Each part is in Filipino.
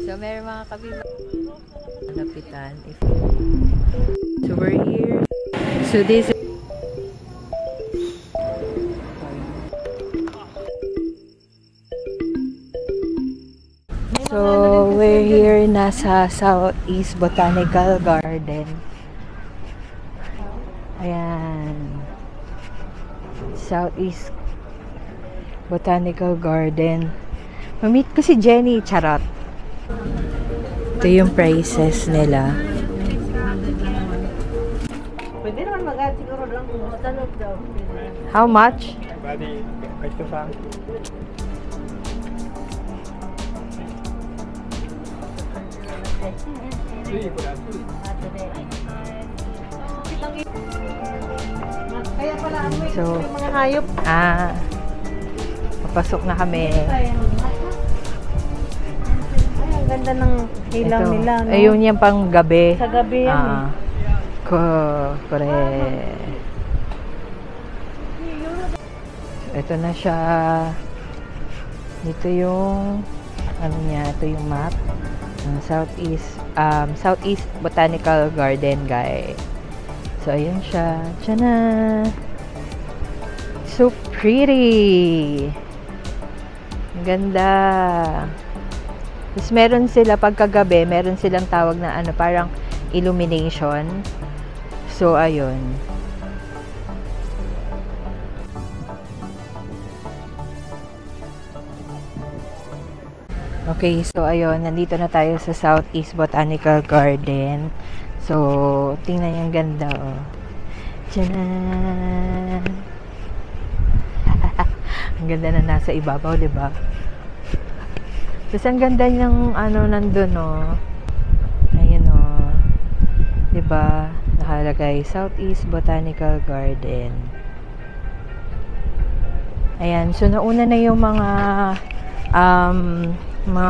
So, meron mga kabila lapitan. So, we're here. So, this is So, we're here nasa Southeast Botanical Garden. Ayan. Southeast Botanical Garden. Mamit ko si Jenny, charot. Ito yung prices nila. Pwede naman mag-add siguro lang kung matanong daw. How much? Bali, ito sa Kaya pala So, mga hayop. papasok na kami. Ay, ang ganda ng ilaw Ito. nila, no? Ayun yan pang gabi. Sa gabi yan. Correct. Ito na siya. Dito yung ano niya, ito yung map ng Southeast Botanical Garden, guys. So ayun siya. Tiyana! So pretty! Ang ganda! Tapos meron sila pagkagabi, meron silang tawag na ano, parang illumination. So ayun. Okay, so ayun, nandito na tayo sa Southeast Botanical Garden. So, tingnan yung ganda, oh. Tchanan! Ang ganda na nasa ibabaw, diba? Tapos ang ganda niyang, ano, nandun, oh. Ayun, oh. Diba? Nakalagay, Southeast Botanical Garden. Ayan, so nauna na yung mga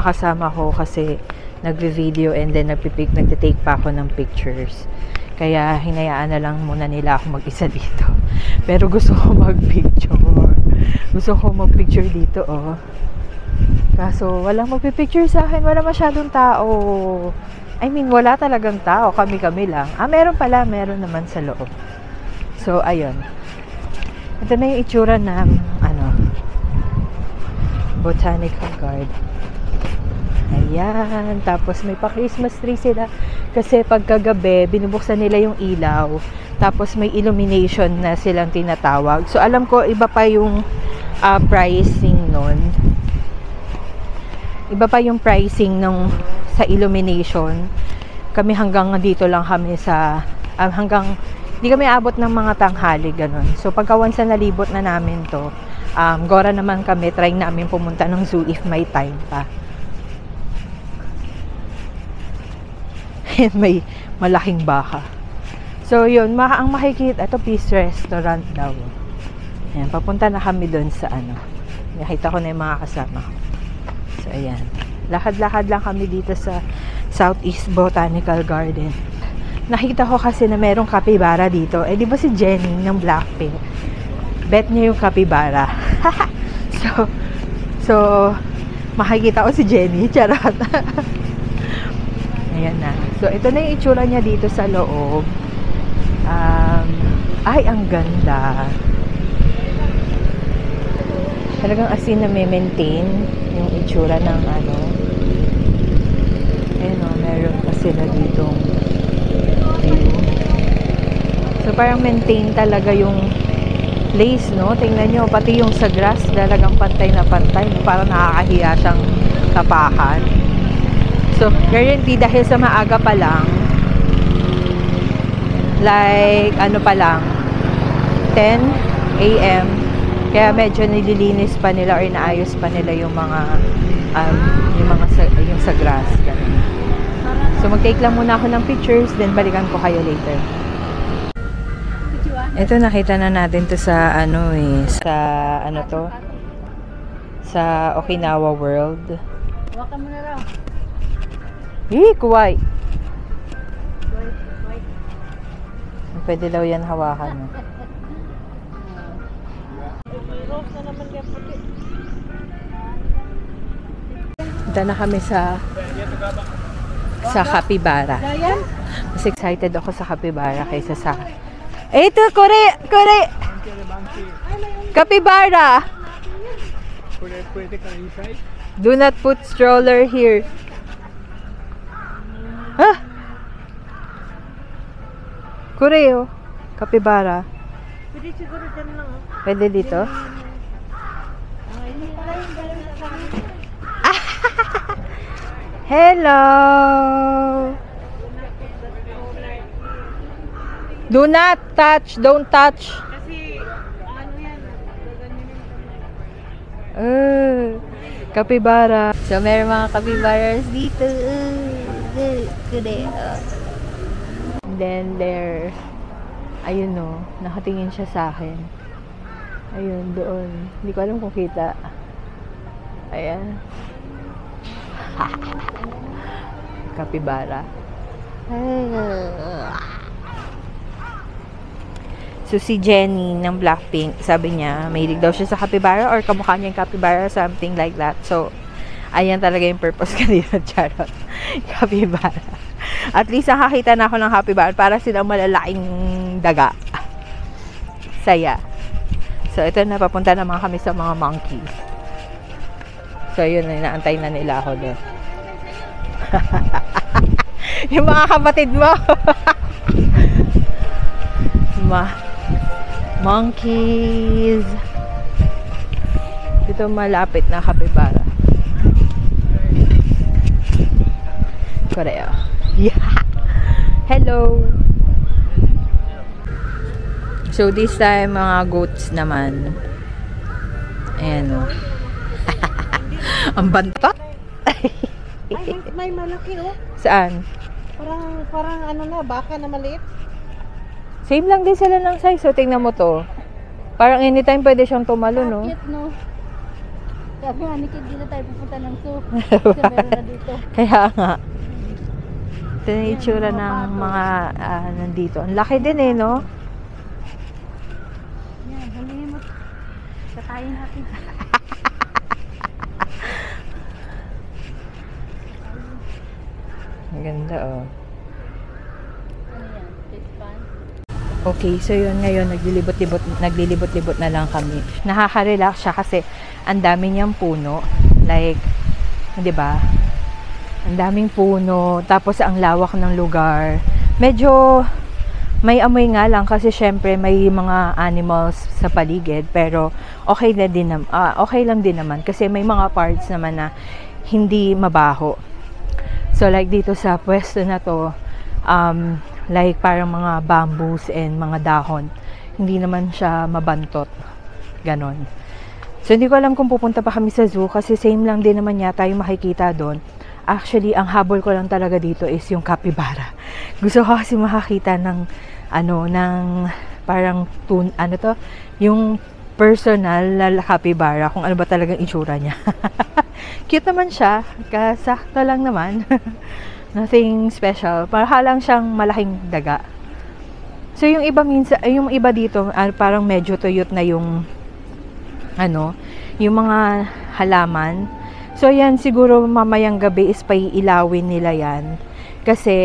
kasama ko kasi nagve-video and then nagtitake pa ako ng pictures. Kaya hinayaan na lang muna nila ako mag-isa dito. Pero gusto ko mag-picture. Gusto ko mag-picture dito, oh. Kaso walang magpi-picture sa akin, wala masyadong tao. I mean, wala talagang tao, kami-kami lang. Meron pala, meron naman sa loob. So, ayun. Ito na yung itsura ng Botanical Garden. Ayan. Tapos may pa-Christmas tree sila. Kasi pagkagabi, binubuksan nila yung ilaw. Tapos may illumination na silang tinatawag. So, alam ko, iba pa yung pricing nun. Iba pa yung pricing nung sa illumination. Kami hanggang dito lang kami sa hanggang hindi kami abot ng mga tanghali, ganun. So, pagka once na nalibot na namin to, gora naman kami, try namin pumunta ng zoo if may time pa. May malaking baka. So, yun, ang makikita, ito Peace Restaurant daw. Ayan, papunta na kami doon sa nakita ko na yung mga kasama ko. So, ayan. Lakad-lakad lang kami dito sa Southeast Botanical Garden. Nakita ko kasi na merong capybara dito. Eh, di ba si Jenny ng Blackpink? Bet niya yung capybara. So, makikita ko si Jenny. Charot. Ayan na. So, ito na yung itsura niya dito sa loob. Ay, ang ganda. Talagang asin na may maintain yung itsura ng Ayun o, meron kasi na ditong view. So, parang maintain talaga yung place, no? Tingnan nyo, pati yung sa grass, talagang pantay na pantay. Parang nakakahiya siyang tapakan. So, guarantee dahil sa maaga pa lang, like, pa lang, 10 a.m., kaya medyo nililinis pa nila or inaayos pa nila yung yung sa grass. Ganun. So, mag-take lang muna ako ng pictures, then balikan ko kayo later. Ito, nakita na natin to sa sa Okinawa World. Hawakan mo na raw. Kuway. Pwede daw yan hawakan. Punta na kami sa capybara. Mas excited ako sa capybara kaysa sa... Ito, kore! Capybara! Do not put stroller here. Ha? Kore, oh. Capybara. Pwede siguro dyan lang. Pwede dito? Hello! Do not touch! Don't touch! Kasi, ano yan, Capybara. So, meron mga capybaras dito. And then, there. Ayun o. Nakatingin siya sa akin. Ayun, doon. Hindi ko alam kung kita. Ayan. Capybara. So, si Jenny ng Blackpink, sabi niya, mahilig daw siya sa capybara or kamukha niya yung capybara, something like that. So, ayan talaga yung purpose kanina, charot. Capybara. At least nakakita na ako ng capybara para silang malalaking daga. Saya. So, ito na, papunta naman kami sa mga monkeys. So, yun, inaantay na nila ako doon. Yung mga kapatid mo. Monkeys. Dito malapit na capybara. Korea. Yeah. Hello. So this time mga goats naman. Ayan o. Ang bantot. may malaki oh. Saan? Parang ano na, baka na maliit. Same lang din sila ng size. So, tingnan mo to. Parang anytime pwede siyang tumalo, no? Cute, no? Sabi nga, Nikit, dito tayo pupunta ng zoo. Kasi meron na dito. Kaya nga. Ito na yung itsura ng mga nandito. Ang laki din eh, no? Yan, halingin mo. Katayin natin. Ang ganda, oh. Ano yan? Fish pan? Okay, so yun ngayon, naglilibot-libot na lang kami. Nakaka-relax siya kasi ang dami niyang puno. Like, di ba? Ang daming puno, tapos ang lawak ng lugar. Medyo may amoy nga lang kasi syempre may mga animals sa paligid, pero okay na din okay lang din naman kasi may mga parts naman na hindi mabaho. So like dito sa pwesto na to, like parang mga bamboos and mga dahon, hindi naman siya mabantot. Ganon. So hindi ko alam kung pupunta pa kami sa zoo kasi same lang din naman yata yung makikita doon. Actually, ang habol ko lang talaga dito is yung capybara. Gusto ko kasi makakita ng parang yung personal na capybara, kung ano ba talagang itsura niya. Cute naman siya, kasakto lang naman. Nothing special. Parang siyang malaking daga. So yung iba dito, parang medyo tuyot na yung yung mga halaman. So yan, siguro mamayang gabi is paiilawin nila yan. Kasi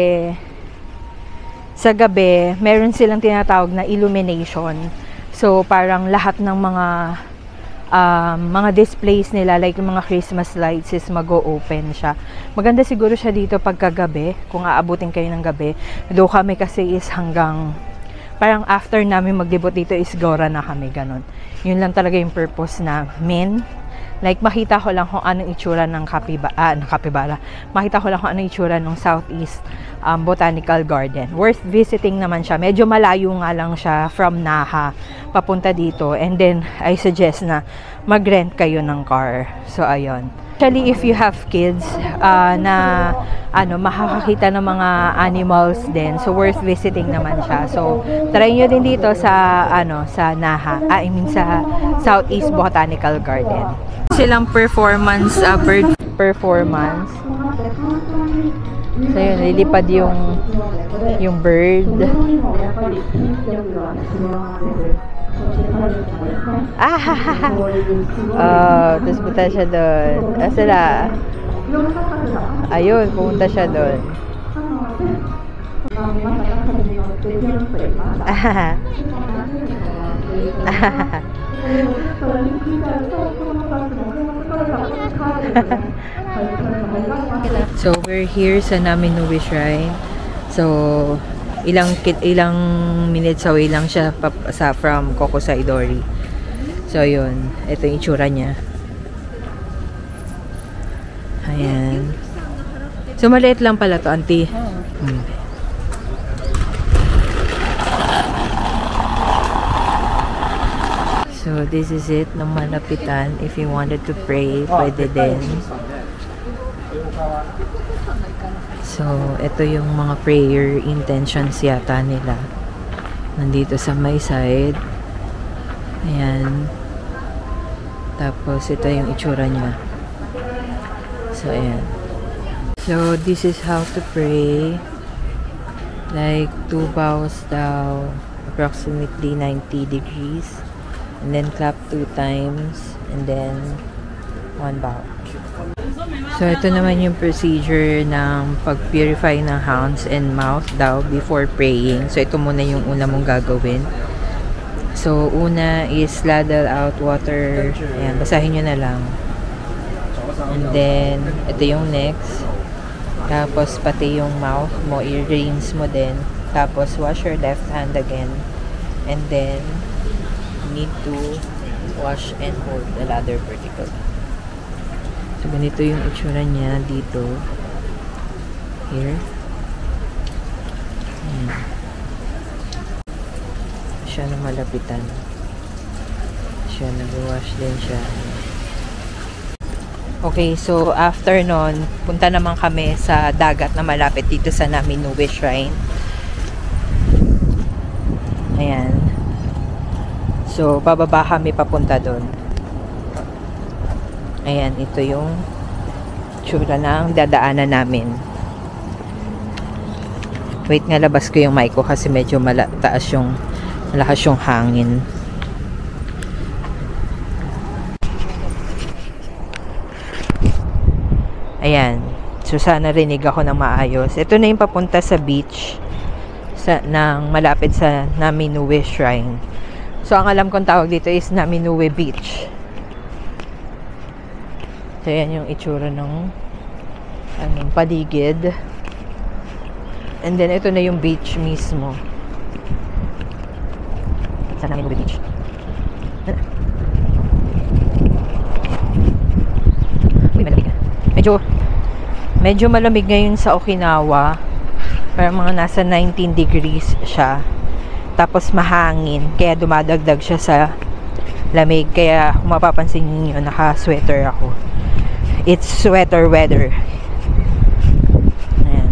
sa gabi, meron silang tinatawag na illumination. So parang lahat ng mga displays nila, like yung mga Christmas lights is mag-o-open siya. Maganda siguro siya dito pagkagabi, kung aabutin kayo ng gabi. Do kami kasi is hanggang, parang after namin maglibot dito is gora na kami, ganon. Yun lang talaga yung purpose namin. Like, makita ko lang kung anong itsura ng capybara. Makita ko lang kung anong itsura ng Southeast Botanical Garden. Worth visiting naman siya. Medyo malayo nga lang siya from Naha papunta dito. And then, I suggest na mag-rent kayo ng car. So, ayun. Actually, if you have kids na makakakita ng mga animals din, so worth visiting naman siya. So, try nyo din dito sa Naha. Sa Southeast Botanical Garden. Silang performance, bird performance. So yun, lilipad yung bird. Tapos punta siya doon. Sila. Ayun, pumunta siya doon. So we're here sa Naminuwe Shrine. So ilang minutes away lang siya from Kokosaidori. So yun, ito yung itsura niya. Ayan. So maliit lang pala to, auntie. So this is it ng malapitan. If you wanted to pray, pwede din. So ito yung mga prayer intentions yata nila. Nandito sa my side. Ayan. Tapos ito yung itsura niya. So ayan. So this is how to pray. Like 2 bows daw, approximately 90 degrees. And then clap 2 times. And then 1 bow. So ito naman yung procedure ng pag-purify ng hands and mouth daw before praying. So ito muna yung una mong gagawin. So una is ladle out water. Ayan, basahin nyo na lang. And then ito yung next. Tapos pati yung mouth mo, i-rinse mo din. Tapos wash your left hand again. And then you need to wash and hold the ladder vertically. So ganito yung itsura niya dito. Here. Siya na malapitan. Siya nag-wash din siya. Okay, so after nun, punta naman kami sa dagat na malapit dito sa Naminuwe Shrine. Ayan. So, bababa kami papunta doon. Ayan, ito yung tsura ng dadaanan namin. Wait nga, labas ko yung mic ko kasi medyo malakas yung hangin. Ayan. So, sana rinig ako ng maayos. Ito na yung papunta sa beach ng malapit sa Naminuwe Shrine. So, ang alam kong tawag dito is Naminuwe Beach. So, yan yung itsura ng paligid. And then, ito na yung beach mismo. Sa Naminuwe Beach. Uy, malamig. Medyo malamig ngayon sa Okinawa. Parang mga nasa 19 degrees siya. Tapos mahangin. Kaya dumadagdag siya sa lamig. Kaya kung mapapansin niyo, naka-sweater ako. It's sweater weather. Ayan.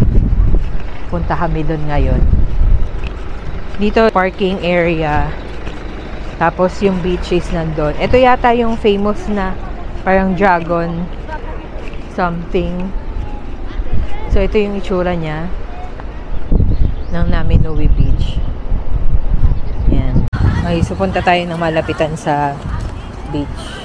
Punta kami doon ngayon. Dito, parking area. Tapos yung beach is nandun. Ito yata yung famous na parang dragon something. So, ito yung itsura niya ng Naminuwe Beach. Ayan. Okay, so punta tayo ng malapitan sa beach.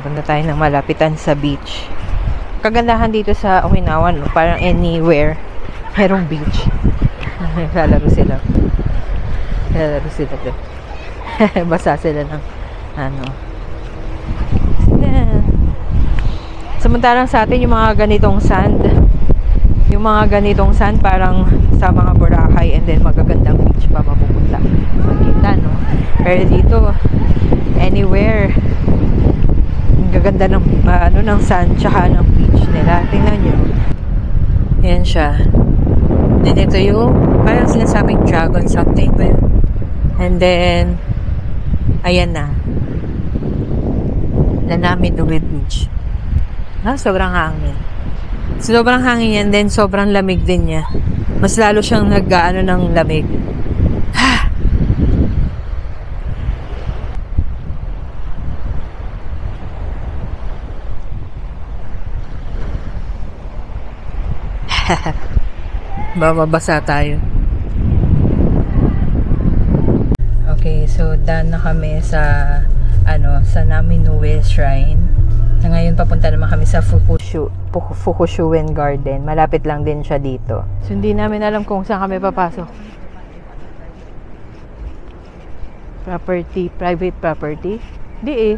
Punta tayo ng malapitan sa beach. Kagandahan dito sa Okinawa, no? Parang anywhere merong beach. Lalaro sila. Basa sila ng samantalang sa atin yung mga ganitong sand parang sa mga Boracay, and then magagandang beach pa mapupunta makita, no? Pero dito anywhere ang gaganda ng ng sand tsaka ng beach nila. Tingnan nyo, yan siya. Then ito yung parang sinasabing dragon something pa yun. And then ayan na Naminuwe Beach. Sobrang hangin. Sobrang hangin yan, then sobrang lamig din niya. Mas lalo siyang nag-aano ng lamig. Bababasa tayo. Okay, so done na kami sa sa Naminue Shrine. Na ngayon papunta naman kami sa Fukushuen Garden. Malapit lang din siya dito. So hindi namin alam kung saan kami papasok. Private property? Hindi eh.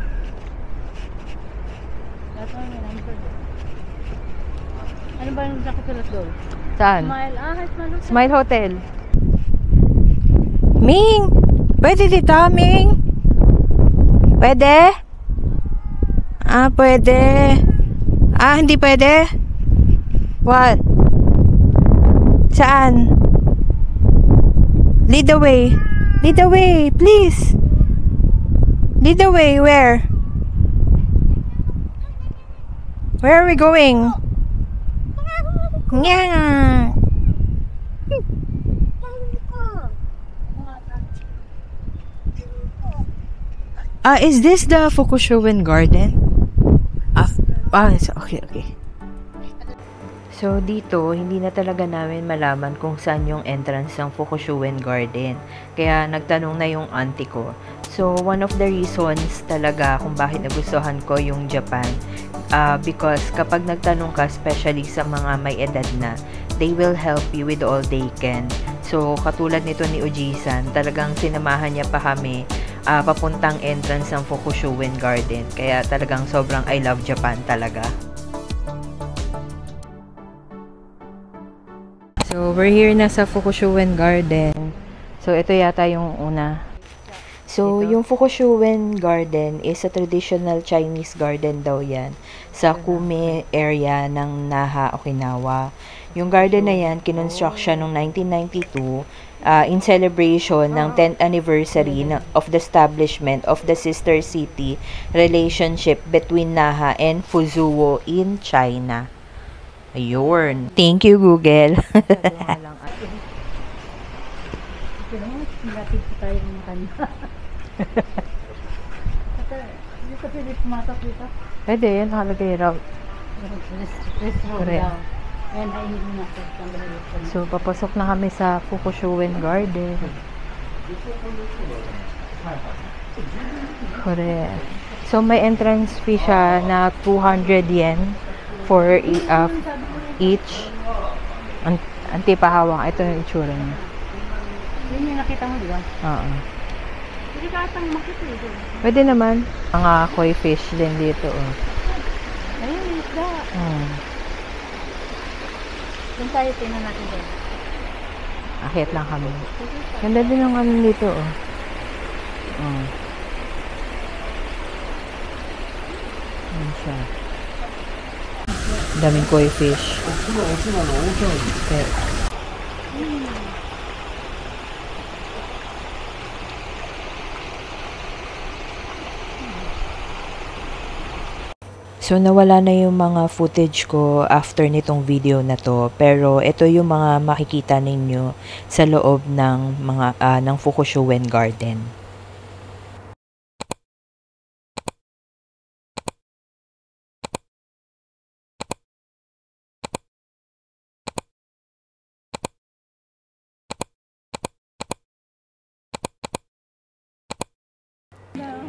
Ano ba yung nakasulat doon? Saan? Smile. Smile Hotel. Ming! Pwede dito, Ming? Pwede? Pwede. Hindi pwede? What? Saan? Lead the way. Lead the way, please. Lead the way, where? Where are we going? Yeah. Is this the Fukushuen Garden? Okay. So, dito, hindi na talaga namin malaman kung saan yung entrance ng Fukushuen Garden. Kaya, nagtanong na yung auntie ko. So, one of the reasons talaga kung bakit nagustuhan ko yung Japan, because kapag nagtanong ka, especially sa mga may edad na, they will help you with all they can. So, katulad nito ni Uji-san, talagang sinamahan niya pa kami papuntang entrance ng Fukushuen Garden. Kaya talagang sobrang I love Japan talaga. So, we're here na sa Fukushuen Garden. So, ito yata yung una. So, yung Fukushuen Garden is a traditional Chinese garden daw yan sa Kume area ng Naha, Okinawa. Yung garden na yan, kinonstruct siya noong 1992 in celebration ng 10th anniversary of the establishment of the sister city relationship between Naha and Fuzhou in China. Ayun. Thank you, Google. Pwede, yan nakalagay raw. So, papasok na kami sa Fukushuen Garden. Correct. So, may entrance fee siya na 200 yen for each. Antipahawang. Ito yung itsura niya. Yun yung nakita mo, di ba? Oo. Hindi ka atang makita eh. Pwede naman. Mga koi fish din dito. Oh. Ayun, isda. Doon tayo, tingnan natin doon. Akit lang kami. Ganda din ang ano dito, oh. Ayan siya. Daming koi fish. Okay. So, nawala na yung mga footage ko after nitong video na to. Pero, ito yung mga makikita ninyo sa loob ng ng Fukushuen Garden.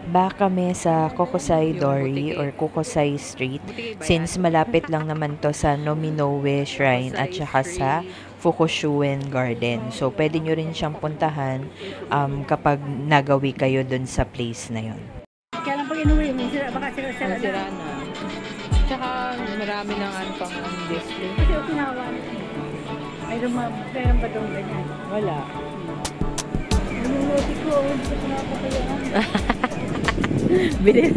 Back kami sa Kokusai Dori or Kokusai Street since malapit lang naman to sa Nominoue Shrine at saka sa Fukushuen Garden. So, pwede nyo rin siyang puntahan kapag nagawi kayo dun sa place na yon. Kaya lang pag inuwi mo, baka sira na. Tsaka marami ng pang display. Kasi Okinawa. Mayroon ba doon ganyan? Wala. Yung loti ko, hindi ko napapayaan. Bilhin.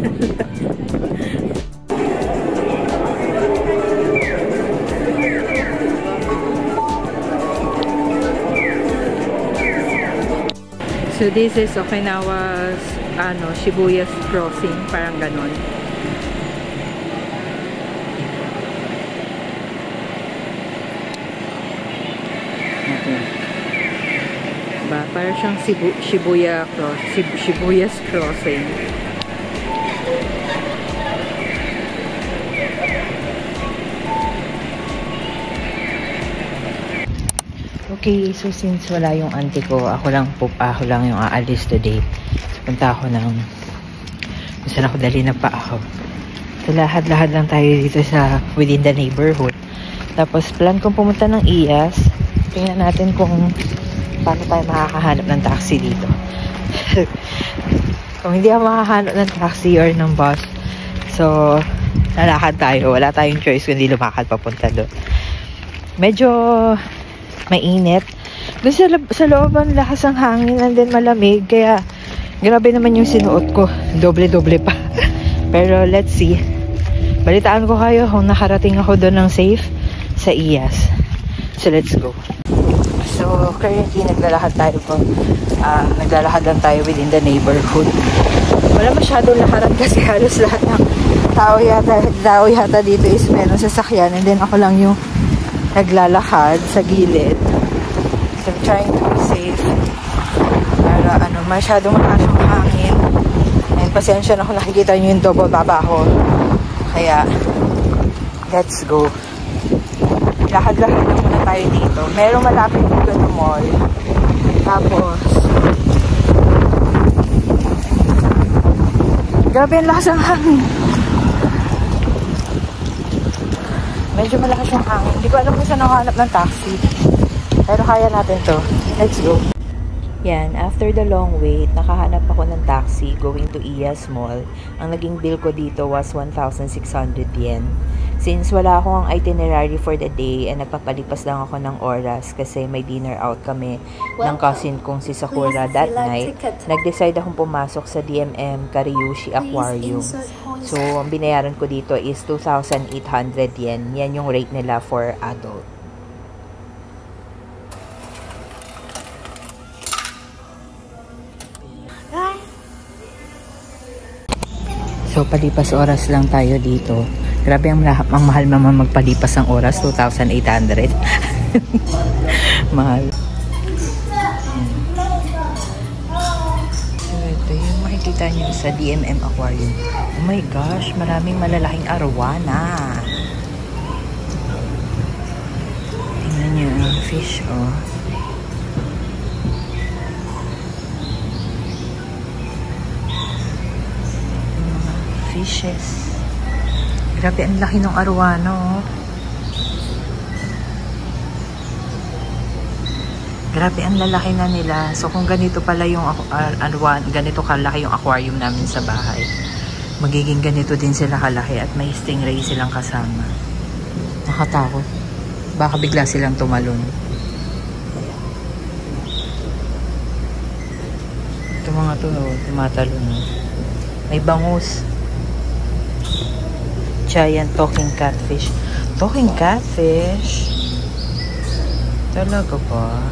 So this is Okinawa's Shibuya's crossing, parang ganon. Okay. Parang siyang Shibuya's crossing. Okay, so since wala yung auntie ko, ako lang yung aalis today. Punta ako ng saan ako dali na pa ako. So lahat lang tayo dito sa within the neighborhood. Tapos plan kong pumunta ng IAS. Tingnan natin kung paano tayo makakahanap ng taxi dito. Kung hindi ako makakahanap ng taxi or ng bus, so lalakad tayo. Wala tayong choice kundi lumakad papunta doon. Medyo mainit. Doon sa loob ang lakas ng hangin and then malamig. Kaya grabe naman yung sinuot ko. Doble-doble pa. Pero let's see. Balitaan ko kayo kung nakarating ako doon ng safe sa IAS. So let's go. So currently naglalakad lang tayo within the neighborhood. Wala masyadong lakaran kasi halos lahat ng tao yata dito is meron sasakyan and then ako lang yung naglalakad sa gilid. So I'm trying to be safe. Para masyadong malakas yung hangin. And pasensya na kung nakikita nyo yung double baba ko. Kaya, let's go. Lakad-lakad na muna tayo dito. Merong malapit dito na mall. Tapos, grabe ang lakas ng hangin. Medyo malakas yung hangin. Hindi ko alam kung saan ako hanap ng taxi. Pero kaya natin to. Let's go. Yan, after the long wait, nakahanap ako ng taxi going to IAS Mall. Ang naging bill ko dito was 1,600 yen. Since wala akong itinerary for the day, nagpapalipas lang ako ng oras kasi may dinner out kami ng cousin kong si Sakura that night. Nag-decide akong pumasok sa DMM Kariushi Aquarium. So, ang binayaran ko dito is 2,800 yen. Yan yung rate nila for adult. So, palipas oras lang tayo dito. Grabe ang mahal naman magpalipas ng oras. 2,800. Mahal. So, ito yung makikita nyo sa DMM Aquarium. Oh my gosh, maraming malalaking arwana. Tingnan nyo ang fish, oh. Fishes. Grabe, ang laki ng arwana, oh. Grabe, ang lalaki na nila. So, kung ganito pala yung ganito kalaki yung aquarium namin sa bahay, magiging ganito din sila kalaki at may stingray silang kasama. Nakatakot. Baka bigla silang tumalon. Ito mga to, tumatalon. May bangus. Giant talking catfish. Talking catfish? Talaga ba?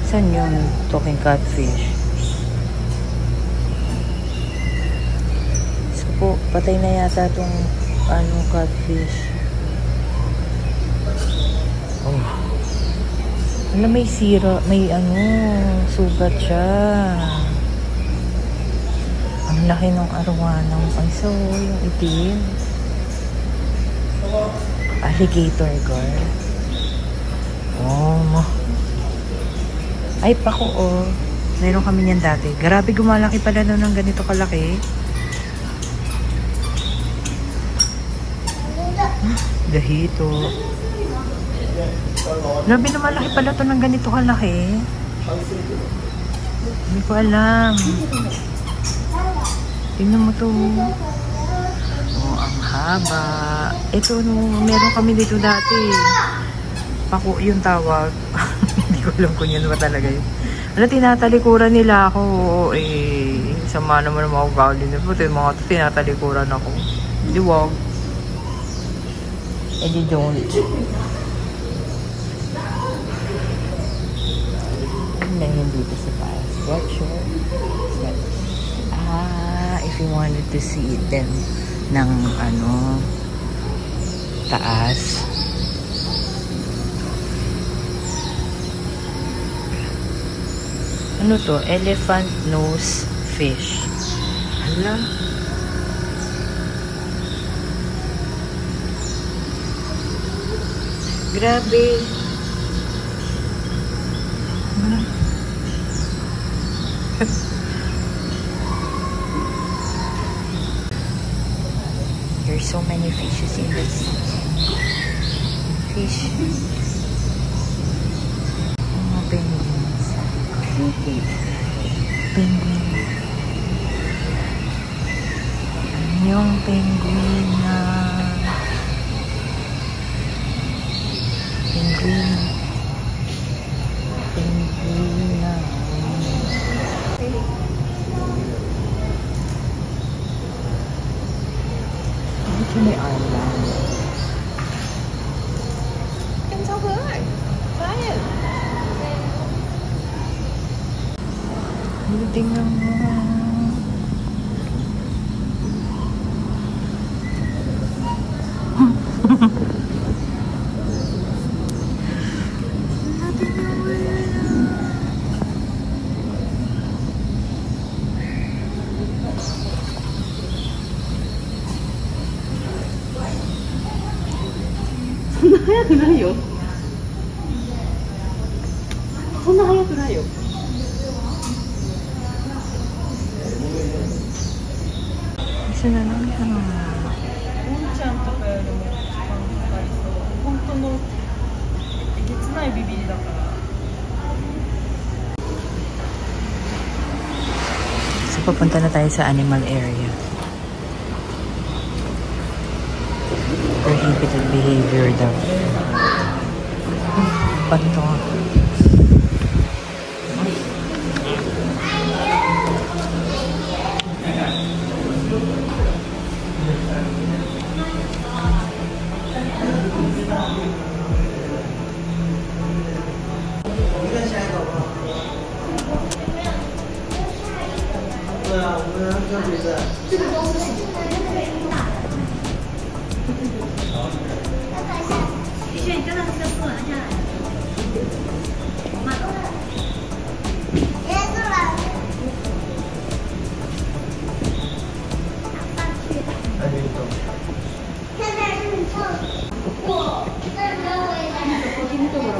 Saan yung talking catfish? So po, patay na yata itong catfish. Oh. May sira, may sugat siya. Ang laki ng arwanang. Ay, so, yung itim. Alligator, girl. Oh, ay, pako, oh. Meron kami niyan dati. Grabe, gumalaki pala nun ng ganito kalaki. Dahito. Grabe, lumalaki pala to ng ganito kalaki. Hindi ko alam. Tingnan mo to. Oh, ang haba. Ito, meron kami dito dati. Pako yung tawag. Hindi ko alam kung yun ba talaga yun. Tinatalikuran nila ako. Sama naman ang mga ugali nila. Buti yung mga tinatalikuran ako. Hindi, wag. Hindi, don't. Ano yun dito sa taas? Structure. If you wanted to see it then ng taas. Ano to? Elephant nose fish. Hala. Grabe. There's so many fishes in the sea. Fish. Mga penguins. Penguin. Yung penguin na penguin na ito may island. It's so good. Try it. Tingnan mo. Isa na lang yan. おんちゃんとかよりも時間かかりそう。本当のえげつないビビりだから。 So, papunta na tayo sa animal area. Prohibited behavior daw. Pato.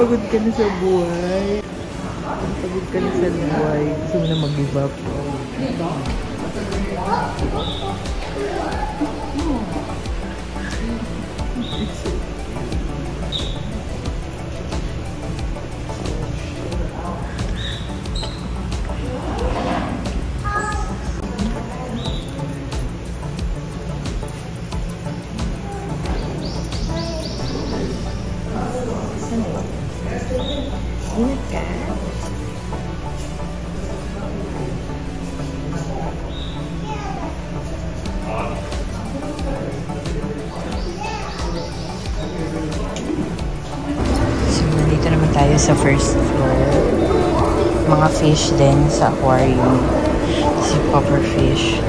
Pagod ka na sa buhay. Pagod ka na sa buhay. Gusto mo na mag-give up. Ingat ka. So, nandito naman tayo sa first floor. Mga fish din sa aquarium. Si puffer fish.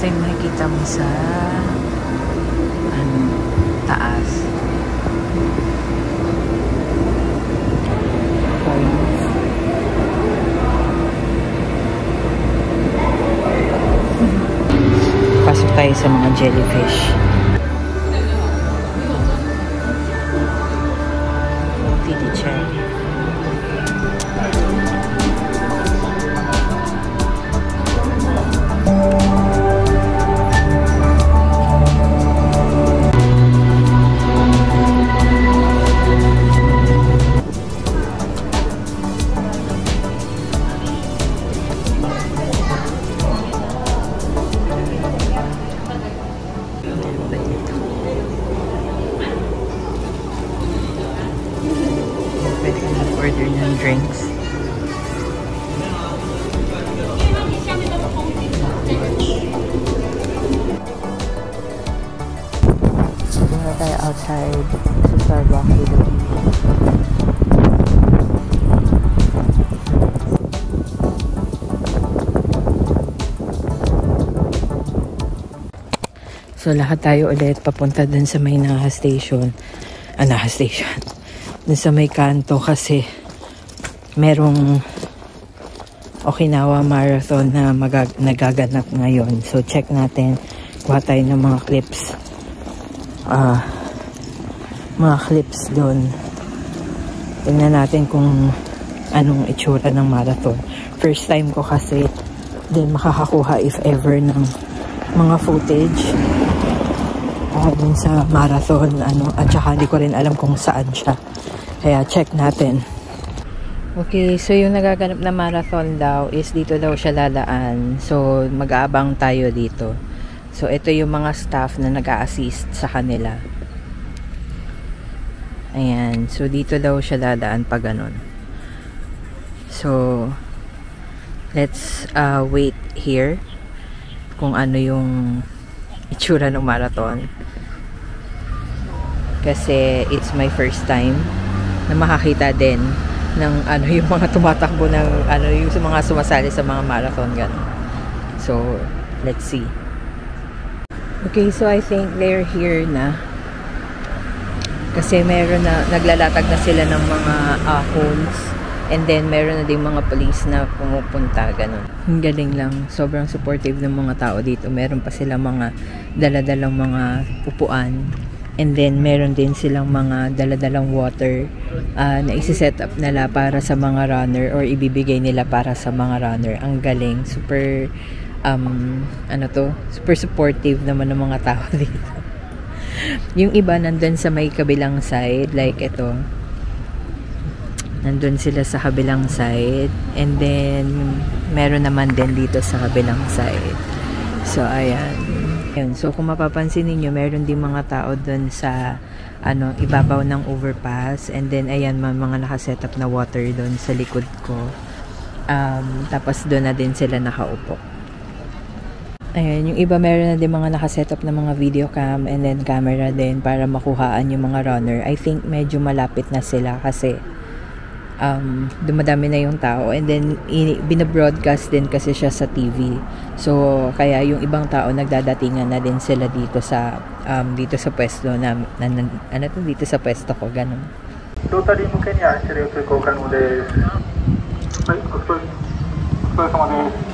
Ito yung makikita mo sa taas. Pasok tayo sa mga jellyfish. Pili cherry. Order ng drinks. Muna tayo outside sa Starbucks dito. So lahat tayo ulit papunta dun sa may Naha Station. Naha Station. dun sa may kanto kasi merong Okinawa Marathon na nagaganap ngayon. So, check natin. Kuha tayo ng mga clips. Mga clips doon. Tingnan natin kung anong itsura ng marathon. First time ko kasi din makakakuha if ever ng mga footage dun sa marathon. At saka hindi ko rin alam kung saan siya. Kaya check natin. Okay, so yung nagaganap na marathon daw is dito daw siya dadaan. So, mag-aabang tayo dito. So, ito yung mga staff na nag-a-assist sa kanila. Ayan. So, dito daw siya dadaan pag ganun. So, let's wait here kung ano yung itsura ng marathon. Kasi it's my first time na makakita din ng yung mga tumatakbo ng yung mga sumasali sa mga marathon ganun. So, let's see. Okay, so I think they're here na. Kasi meron na, naglalatag na sila ng mga cones. And then, meron na din mga police na pumupunta, ganun. Ang galing lang. Sobrang supportive ng mga tao dito. Meron pa silang mga daladalang mga upuan. And then, meron din silang mga daladalang water na isi-set up nila para sa mga runner or ibibigay nila para sa mga runner. Ang galing. Super, super supportive naman ng mga tao dito. Yung iba nandun sa may kabilang side, like ito. Nandun sila sa kabilang side. And then, meron naman din dito sa kabilang side. So, ayan. Yun. So, kung mapapansin niyo meron din mga tao dun sa ibabaw ng overpass. And then, ayan, mga nakasetup na water dun sa likod ko. Tapos, dun na din sila nakaupo. Ayan, yung iba meron na din mga nakasetup na mga video cam and then camera din para makuhaan yung mga runner. I think medyo malapit na sila kasi dumadami na yung tao and then binabroadcast din kasi siya sa TV. So kaya yung ibang tao nagdadatingan na din sila dito sa pwesto dito sa pwesto ko ganun. Rotary 向けには車両通行可能です。はい、お疲れ様です。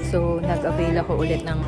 So, nag-avail ako ulit ng